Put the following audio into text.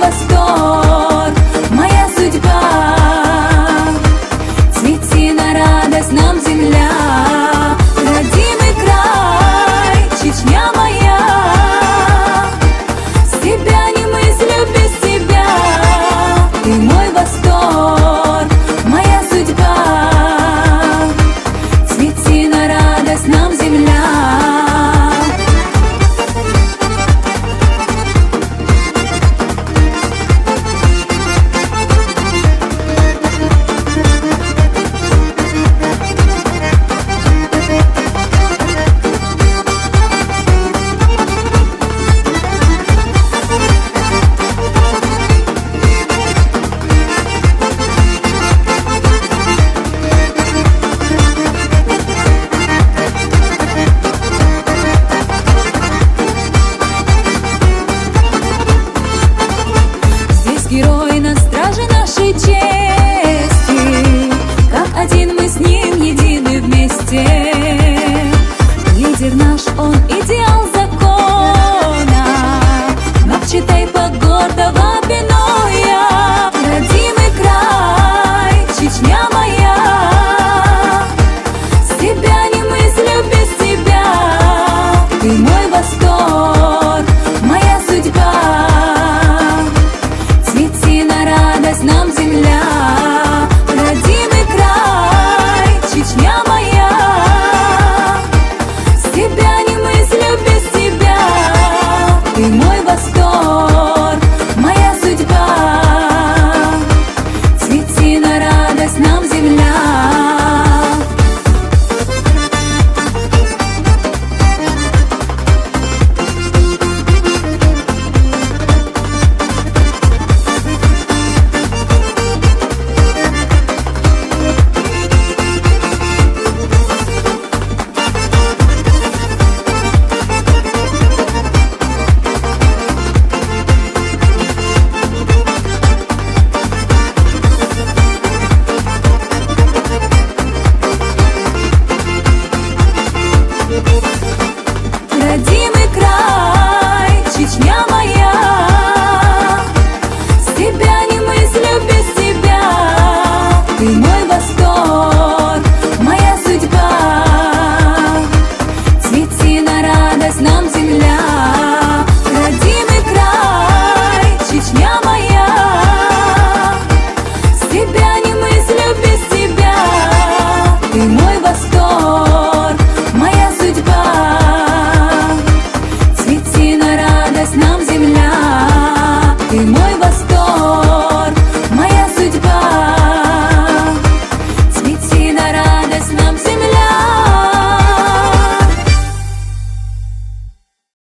восторг, моя судьба. Цвети на радость нам, земля, родимый край, Чечня моя. С тебя не мыслю без тебя, ты мой восторг, моя судьба. Цвети на радость нам, земля. Герой на страже нашей чести, как один мы с ним едины вместе. Лидер наш, он идеал закона, но читай по гордого